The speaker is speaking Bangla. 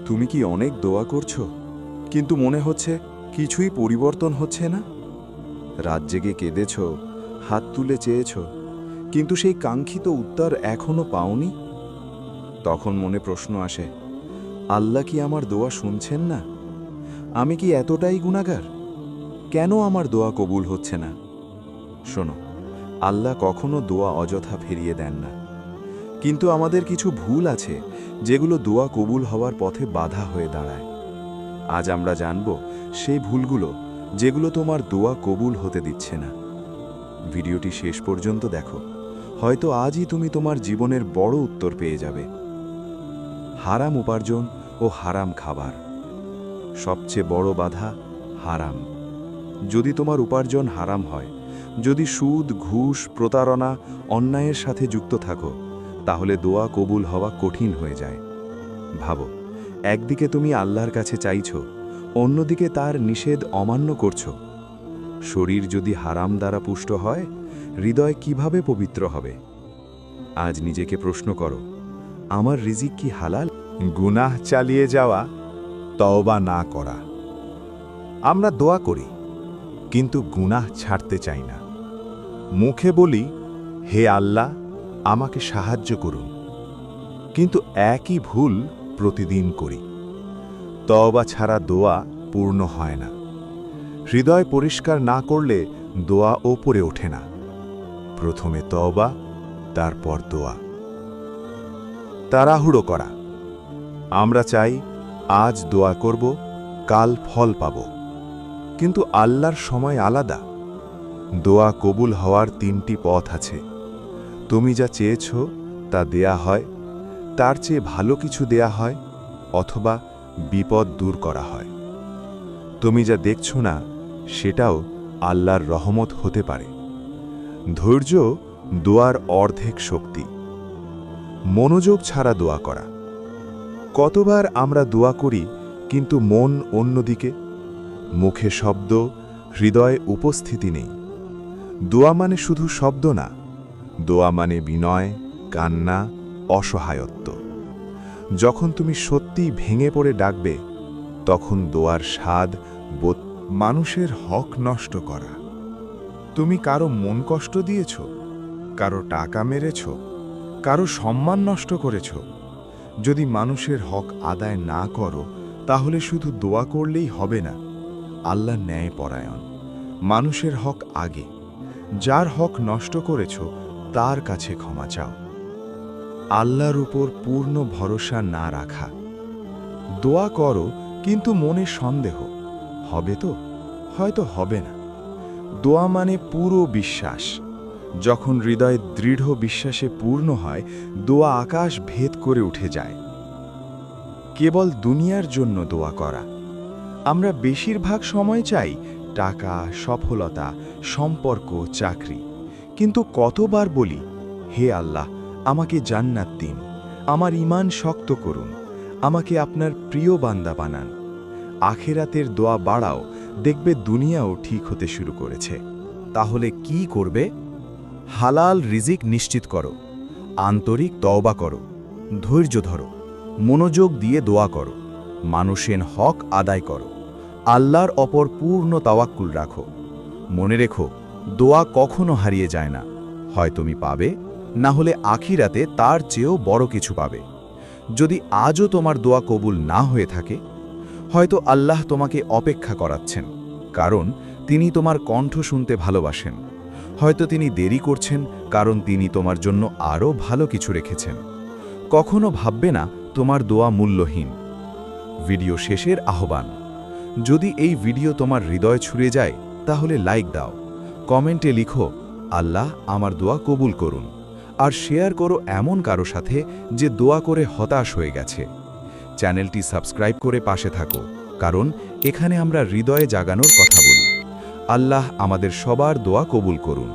তুমি কি অনেক দোয়া করছো, কিন্তু মনে হচ্ছে কিছুই পরিবর্তন হচ্ছে না? রাত জেগে কেঁদেছ, হাত তুলে চেয়েছ, কিন্তু সেই কাঙ্ক্ষিত উত্তর এখনো পাওনি? তখন মনে প্রশ্ন আসে, আল্লাহ কি আমার দোয়া শুনছেন না? আমি কি এতটাই গুনাহগার? কেন আমার দোয়া কবুল হচ্ছে না? শোনো, আল্লাহ কখনো দোয়া অযথা ফিরিয়ে দেন না, কিন্তু আমাদের কিছু ভুল আছে যেগুলো দোয়া কবুল হওয়ার পথে বাধা হয়ে দাঁড়ায়। আজ আমরা জানব সেই ভুলগুলো যেগুলো তোমার দোয়া কবুল হতে দিচ্ছে না। ভিডিওটি শেষ পর্যন্ত দেখো, হয়তো আজই তুমি তোমার জীবনের বড় উত্তর পেয়ে যাবে। হারাম উপার্জন ও হারাম খাবার। সবচেয়ে বড় বাধা হারাম। যদি তোমার উপার্জন হারাম হয়, যদি সুদ, ঘুষ, প্রতারণা, অন্যায়ের সাথে যুক্ত থাকো, তাহলে দোয়া কবুল হওয়া কঠিন হয়ে যায়। ভাবো, একদিকে তুমি আল্লাহর কাছে চাইছো, অন্যদিকে তার নিষেধ অমান্য করছো। শরীর যদি হারাম দ্বারা পুষ্ট হয়, হৃদয় কিভাবে পবিত্র হবে? আজ নিজেকে প্রশ্ন করো, আমার রিজিক কি হালাল? গুনাহ চালিয়ে যাওয়া, তওবা না করা। আমরা দোয়া করি, কিন্তু গুনাহ ছাড়তে চাই না। মুখে বলি, হে আল্লাহ, আমাকে সাহায্য করুন, কিন্তু একই ভুল প্রতিদিন করি। তওবা ছাড়া দোয়া পূর্ণ হয় না। হৃদয় পরিষ্কার না করলে দোয়া ওপরে ওঠে না। প্রথমে তওবা, তারপর দোয়া। তাড়াহুড়ো করা। আমরা চাই আজ দোয়া করব, কাল ফল পাব, কিন্তু আল্লাহর সময় আলাদা। দোয়া কবুল হওয়ার 3টি পথ আছে। তুমি যা চেয়েছ তা দেয়া হয়, তার চেয়ে ভালো কিছু দেয়া হয়, অথবা বিপদ দূর করা হয়। তুমি যা দেখছ না সেটাও আল্লাহর রহমত হতে পারে। ধৈর্য দোয়ার অর্ধেক শক্তি। মনোযোগ ছাড়া দোয়া করা। কতবার আমরা দোয়া করি কিন্তু মন অন্যদিকে, মুখে শব্দ, হৃদয়ে উপস্থিতি নেই। দোয়া মানে শুধু শব্দ না, দোয়া মানে বিনয়, কান্না, অসহায়ত্ব। যখন তুমি সত্যিই ভেঙে পড়ে ডাকবে, তখন দোয়ার স্বাদ মানুষের হক নষ্ট করা। তুমি কারো মন কষ্ট দিয়েছ, কারো টাকা মেরেছ, কারো সম্মান নষ্ট করেছ। যদি মানুষের হক আদায় না করো, তাহলে শুধু দোয়া করলেই হবে না। আল্লাহ ন্যায়পরায়ণ, মানুষের হক আগে। যার হক নষ্ট করেছ তার কাছে ক্ষমা চাও। আল্লাহর উপর পূর্ণ ভরসা না রাখা। দোয়া করো কিন্তু মনে সন্দেহ, হবে তো, হয়তো হবে না। দোয়া মানে পুরো বিশ্বাস। যখন হৃদয় দৃঢ় বিশ্বাসে পূর্ণ হয়, দোয়া আকাশ ভেদ করে উঠে যায়। কেবল দুনিয়ার জন্য দোয়া করা। আমরা বেশিরভাগ সময় চাই টাকা, সফলতা, সম্পর্ক, চাকরি, কিন্তু কতবার বলি, হে আল্লাহ, আমাকে জান্নাত দিন, আমার ঈমান শক্ত করুন, আমাকে আপনার প্রিয় বান্দা বানান। আখিরাতের দোয়া বাড়াও, দেখবে দুনিয়াও ঠিক হতে শুরু করেছে। তাহলে কি করবে? হালাল রিজিক নিশ্চিত করো, আন্তরিক তওবা করো, ধৈর্য ধরো, মনোযোগ দিয়ে দোয়া করো, মানুষের হক আদায় করো, আল্লাহর অপর পূর্ণ তাওয়াক্কুল রাখো। মনে রেখো, দোয়া কখনো হারিয়ে যায় না। হয় তুমি পাবে, না হলে আখিরাতে তার চেয়েও বড় কিছু পাবে। যদি আজও তোমার দোয়া কবুল না হয়ে থাকে, হয়তো আল্লাহ তোমাকে অপেক্ষা করাচ্ছেন, কারণ তিনি তোমার কণ্ঠ শুনতে ভালোবাসেন। হয়তো তিনি দেরি করছেন, কারণ তিনি তোমার জন্য আরও ভালো কিছু রেখেছেন। কখনো ভাববে না তোমার দোয়া মূল্যহীন। ভিডিও শেষের আহ্বান: যদি এই ভিডিও তোমার হৃদয় ছুঁয়ে যায়, তাহলে লাইক দাও, কমেন্টে লিখো, আল্লাহ আমার দোয়া কবুল করুন, আর শেয়ার করো এমন কারো সাথে যে দোয়া করে হতাশ হয়ে গেছে। চ্যানেলটি সাবস্ক্রাইব করে পাশে থাকো, কারণ এখানে আমরা হৃদয়ে জাগানোর কথা বলি। আল্লাহ আমাদের সবার দোয়া কবুল করুন।